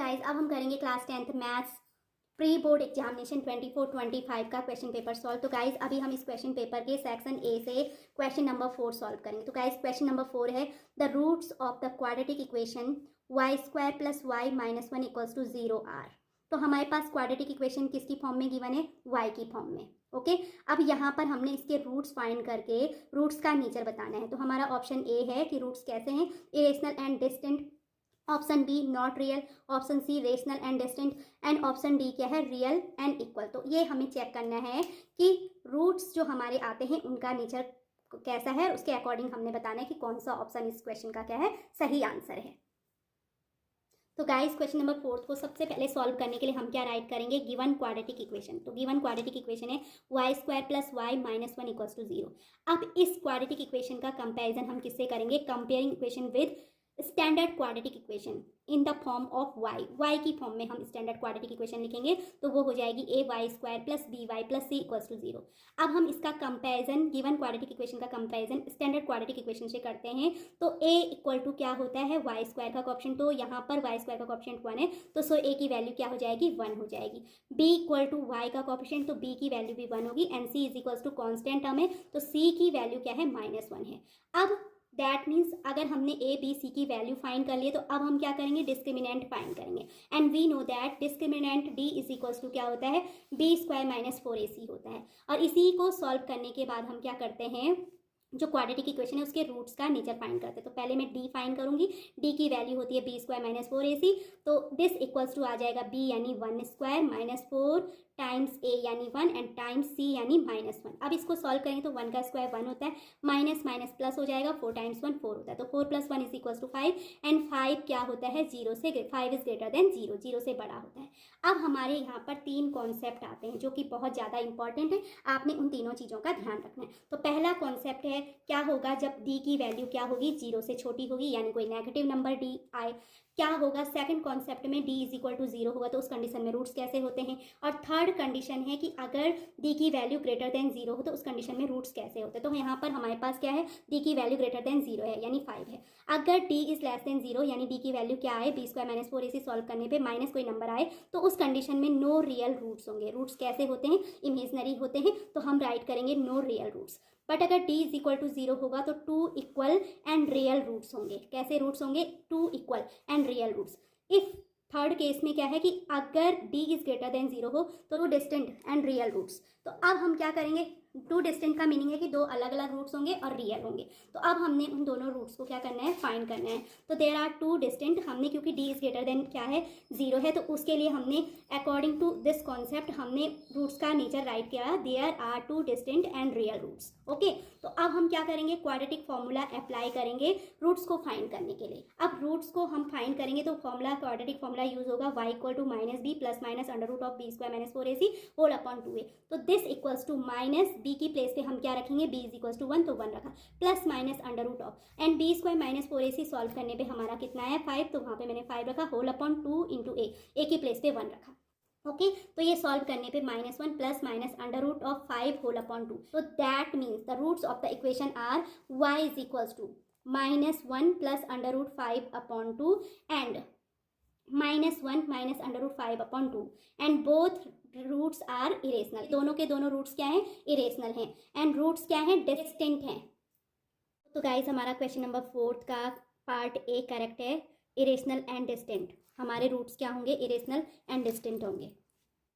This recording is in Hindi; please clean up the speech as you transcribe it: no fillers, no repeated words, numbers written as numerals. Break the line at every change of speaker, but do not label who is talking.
गाइज अब हम करेंगे class 10th maths pre board examination 24-25 का क्वेश्चन पेपर सॉल्व। तो गाइज अभी हम इस क्वेश्चन पेपर के सेक्शन ए से क्वेश्चन नंबर 4 सॉल्व करेंगे। तो गाइज क्वेश्चन नंबर 4 है the roots of the quadratic equation y² + y - 1 = 0 are. तो हमारे पास क्वाड्रेटिक इक्वेशन किसकी फॉर्म में गिवन है? y की फॉर्म में। ओके अब यहाँ पर हमने इसके रूट्स फाइंड करके रूट्स का नेचर बताना है। तो हमारा ऑप्शन ए है कि रूट्स कैसे हैं, irrational and distinct, option B not real, option C rational and distinct and option D क्या है, रियल एंड इक्वल। तो ये हमें चेक करना है कि रूट्स जो हमारे आते हैं उनका नेचर कैसा है, उसके अकॉर्डिंग हमने बताना है कि कौन सा ऑप्शन इस क्वेश्चन का क्या है, सही आंसर है। तो गाइस क्वेश्चन नंबर 4 को सबसे पहले सॉल्व करने के लिए हम क्या राइट करेंगे, गिवन क्वाड्रेटिक इक्वेशन। तो गिवन क्वाड्रेटिक इक्वेशन है y² + y - 1 = 0। अब इस क्वाड्रेटिक इक्वेशन का कंपैरिजन हम किससे करेंगे, comparing equation with standard quadratic equation in the form of y की फॉर्म में हम स्टैंडर्ड क्वाड्रेटिक इक्वेशन लिखेंगे। तो वो हो जाएगी ay² + by + c = 0। अब हम इसका कंपैरिजन, गिवन क्वाड्रेटिक इक्वेशन का कंपैरिजन स्टैंडर्ड क्वाड्रेटिक इक्वेशन से करते हैं। तो a = क्या होता है, y² का कोएफिशिएंट। तो यहाँ पर y² का कोएफिशिएंट 1 है, तो सो a की वैल्यू क्या हो जाएगी, 1 हो जाएगी। b = y का कोएफिशिएंट, तो b की वैल्यू भी 1 होगी। एंड c = कांस्टेंट टर्म है, तो c की वैल्यू क्या है, -1 है। अब दैट मीन्स अगर हमने ए बी सी की वैल्यू फाइंड कर लिए, तो अब हम क्या करेंगे, डिस्क्रिमिनेंट फाइंड करेंगे। And we know that discriminant D = क्या होता है, b² - 4ac होता है। और इसी को सॉल्व करने के बाद हम क्या करते हैं, जो क्वाड्रेटिक इक्वेशन है उसके रूट्स का नेचर फाइंड करते हैं। तो पहले मैं डी फाइंड करूंगी, डी की वैल्यू होती है b² - 4ac। तो दिस इक्वल्स टू आ जाएगा b यानी 1² - 4 टाइम्स a यानी 1 एंड टाइम्स c यानी -1। अब इसको सॉल्व करेंगे तो 1 का स्क्वायर 1 होता है, माइनस माइनस प्लस हो जाएगा, 4 टाइम्स 1 4 होता है। तो 4 + 1 = 5 एंड 5 क्या होता है, 0 से 5 इज ग्रेटर देन 0, 0 से बड़ा होता है। अब हमारे यहाँ पर 3 कॉन्सेप्ट आते हैं जो कि बहुत ज़्यादा इंपॉर्टेंट है, आपने उन तीनों चीज़ों का ध्यान रखना है। तो पहला कॉन्सेप्ट है, क्या होगा जब d की वैल्यू क्या होगी, 0 से छोटी होगी, यानी कोई नेगेटिव नंबर d आए, क्या होगा। सेकंड कॉन्सेप्ट में d = 0 होगा, तो उस कंडीशन में रूट्स कैसे होते हैं। और थर्ड कंडीशन है कि अगर d की वैल्यू ग्रेटर देन 0 हो तो उस कंडीशन में रूट्स कैसे होते हैं। तो यहाँ पर हमारे पास क्या है, d की वैल्यू ग्रेटर देन 0 है यानी 5 है। अगर d = (0) यानी d की वैल्यू क्या आए, b² - 4ac सॉल्व करने पे माइनस कोई नंबर आए, तो उस कंडीशन में नो रियल रूट्स होंगे। रूट्स कैसे होते हैं, इमेजनरी होते हैं, तो हम राइट करेंगे नो रियल रूट्स। बट अगर d = 0 होगा तो 2 इक्वल एंड रियल रूट्स होंगे। कैसे रूट्स होंगे, 2 equal and real roots. If third case में क्या है कि अगर d = (0) हो तो 2 डिस्टेंट एंड रियल रूट्स। तो अब हम क्या करेंगे, 2 डिस्टेंट का मीनिंग है कि 2 अलग अलग रूट्स होंगे और रियल होंगे। तो अब हमने उन दोनों रूट्स को क्या करना है, फाइंड करना है। तो देयर आर 2 डिस्टेंट, हमने क्योंकि d > क्या है, 0 है, तो उसके लिए हमने अकॉर्डिंग टू दिस कॉन्सेप्ट हमने रूट्स का नेचर राइट किया, there are 2 distinct and real roots. Okay तो अब हम क्या करेंगे, क्वाड्रेटिक फॉर्मूला अप्लाई करेंगे रूट्स को फाइंड करने के लिए। अब रूट्स को हम फाइंड करेंगे तो फॉर्मूला, क्वाड्रेटिक फॉर्मूला यूज होगा y = -b + -√b² - 4ac whole upon 2a। तो this equals to minus b की प्लेस पे हम क्या रखेंगे, b = 1 तो 1 रखा, plus minus under root of and b² - 4ac solve करने पे हमारा कितना है, 5, तो वहाँ पे मैंने 5 रखा, होल अपॉन 2 × a की प्लेस पे 1 रखा। ओके तो ये सॉल्व करने पे -1 plus minus under root of 5 whole upon 2। तो that means the roots of the equation are y = -1 plus under root 5 upon 2 and -1 minus under root 5 upon 2 and both roots are irrational. दोनों के दोनों रूट्स क्या हैं, इरेशनल हैं एंड रूट्स क्या हैं, डिस्टिंक्ट हैं। तो गाइस हमारा क्वेश्चन नंबर 4 का पार्ट ए करेक्ट है, इरेशनल एंड डिस्टिंक्ट। हमारे रूट्स क्या होंगे, इरेशनल एंड डिस्टिंक्ट होंगे।